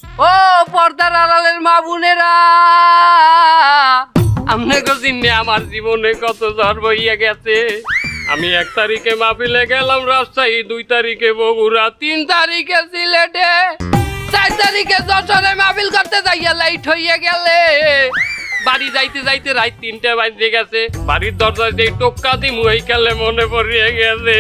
ও পর্দার আড়ালের মা বোনেরা, আপনাকে চিনে আমার জীবনে কত ঝড় বইয়া গেছে। আমি 1 তারিখে মাহফিলে গেলাম রাজশাহী, 2 তারিখে বগুড়া, 3 তারিখে সিলেটে, 4 তারিখে যশোরে মাহফিল করতে যাইয়া লাইট হইয়া গেলে। বাড়ি যাইতে যাইতে রাত 3টা বাজে গেছে। বাড়ির দরজায় যে টোক্কা দিমু এই কালে মনে পড়িয়া গেছে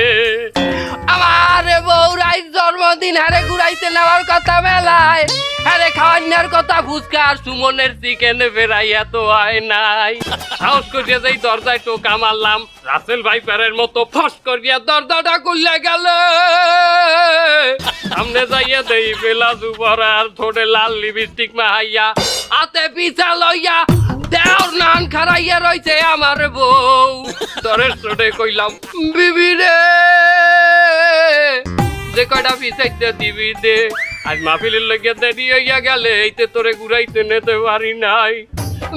আমার বউরাই জন্মদিন হারে ঘুরাইতে নেওয়ার কথা মেলায়, আরে খাওয়ার কথা ফুচকা আর সুমনের চিকেন ফেরাইয়া তো হয় নাই। সাহস করিয়া যাই দরজায় টোকা মারলাম, রাসেল ভাই প্যারের মতো ফস করিয়া দরজাটা খুললে গেল। সামনে যাইয়া দেই বেলা দুপুরা আর থোড়ে লাল লিপস্টিক মাহাইয়া, হাতে পিছা লইয়া দেওর নান খারাইয়া রইছে আমার বউ। তরে তোরে কইলাম বিবি রে, যে কয়টা পিছাইতে দিবি দে, আজ মাহফিলের লগে দেরি হইয়া গেলে এইতে তোরে ঘুরাইতে নিতে পারি নাই।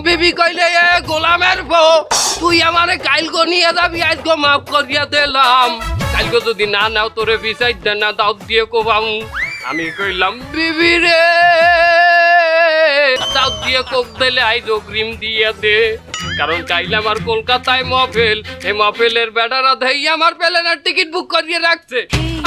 বিবি কইলে এ গোলামের বউ, তুই আমারে কালগো নিয়ে যাবি, আজগো মাফ করিয়া দিলাম, কালগো যদি না নাও তোরে পিছাইতে না দাও দিয়ে কোবাম। আমি কইলাম বিবি রে, দাও দিয়ে কোক দিলে আইজ অগ্রিম দিয়ে দে, কারণ কাইলে আমার কলকাতায় মহফিল, এই মহফিলের বেটারা দেই আমার প্লেনের টিকিট বুক করিয়ে রাখছে,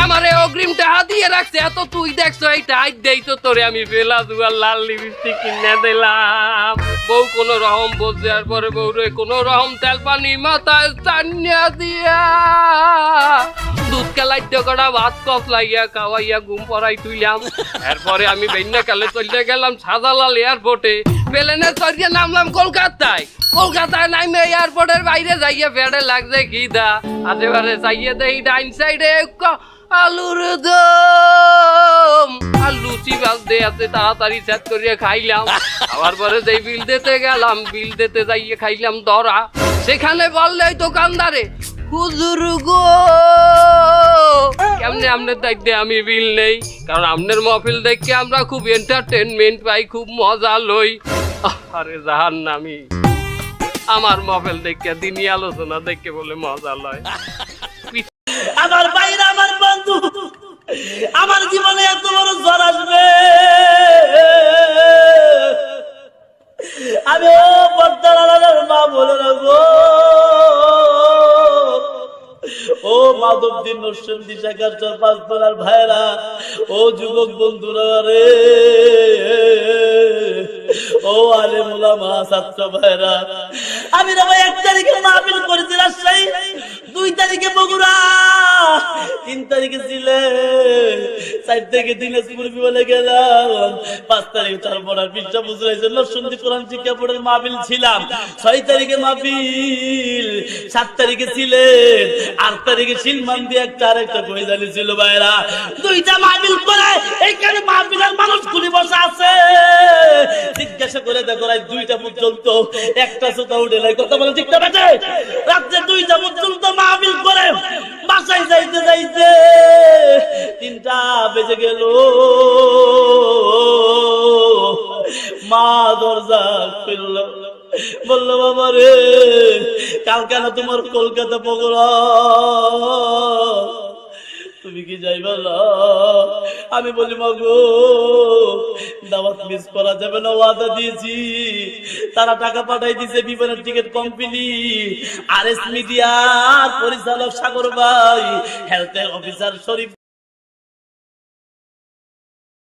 আমার এই অগ্রিম টাকা দিয়ে রাখছে। এত তুই দেখছো এইটা আজ দেই তো তোরে আমি বেলা দুয়ার লাল লিপস্টিক কিনে দিলাম। বউ কোনো রকম বোঝার পরে বউরে কোনো রকম তেল পানি মাথায় টানিয়া দিয়া দুধ কেলাইতে কটা ভাত কফলাইয়া খাওয়াইয়া ঘুম পড়াই তুইলাম। এরপরে আমি বেন্যা কালে চলে গেলাম শাহজালাল এয়ারপোর্টে, প্লেনে চড়িয়ে নামলাম কলকাতায়। কলকাতায় নামে এয়ারপোর্টের বাইরে যাইয়ে ফেডে লাগছে খিদা, আশেপাশে যাইয়ে দেই ডাইন সাইডে আলুর দম আর লুচি বাজতে আছে, তাড়াতাড়ি সেট করিয়ে খাইলাম। আবার পরে যেই বিল দিতে গেলাম, বিল দিতে যাইয়ে খাইলাম ধরা। সেখানে বললে দোকানদারে হুজুর গো, কেমনে আপনার দায়িত্বে আমি বিল নেই, কারণ আপনার মহফিল দেখে আমরা খুব এন্টারটেনমেন্ট পাই, খুব মজা লই। আরে জাহান্নামী, আমার মহফিল দেখে দিনই আলোচনা দেখে বলে মজা লয়। আমার বাইরে আমার বন্ধু, আমার জীবনে এত বড় ঝড় আসবে আমি ও পর্দার আড়ালের মা বলে রাখবো। ও মাধবদীন নরসিংদী শাখার 4-5 তলার ভাইরা, ও যুবক বন্ধুরা রে, ও আলেম ওলামা ছাত্র ভাইরা, আমি রে ভাই 1 তারিখে মাহফিল করেছি রাজশাহী, 2 তারিখে বগুড়া, 3 তারিখে সিলেট, 4 তারিখে দিনাজপুর বিমানে গেলাম, 5 তারিখে চারপড়ার পৃষ্ঠা বুঝলাইছে নরসিংদী কোরআন শিক্ষা বোর্ডের মাহফিল ছিলাম, 6 তারিখে মাহফিল, 7 তারিখে সিলেট, 8 তারিখে সিলমান দিয়ে একটা আরেকটা কইজালি ছিল ভাইরা। 2টা মাহফিল করে এইখানে মাহফিলের মানুষগুলি বসে আছে, জিজ্ঞাসা করে দেখো রাত 2টা পর্যন্ত একটা সুতা উঠে নাই, কথা বলে ঠিক না বেটে? রাত্রে 2টা পর্যন্ত মাহফিল করে বাসায় যাইতে যাইতে 3টা বেজে গেল। মা দরজা খুলল, বললো বাবা রে, কাল কেন তোমার কলকাতা প্রোগ্রাম, তুমি কি যাইবা না? আমি বলি মাগো, দাওয়াত মিস করা যাবে না, ওয়াদা দিয়েছি। তারা টাকা পাঠাই দিয়েছে, বিমানের টিকিট কমপ্লিট। আরএস মিডিয়ার পরিচালক সাগর ভাই, হেলথ অফিসার শরীফ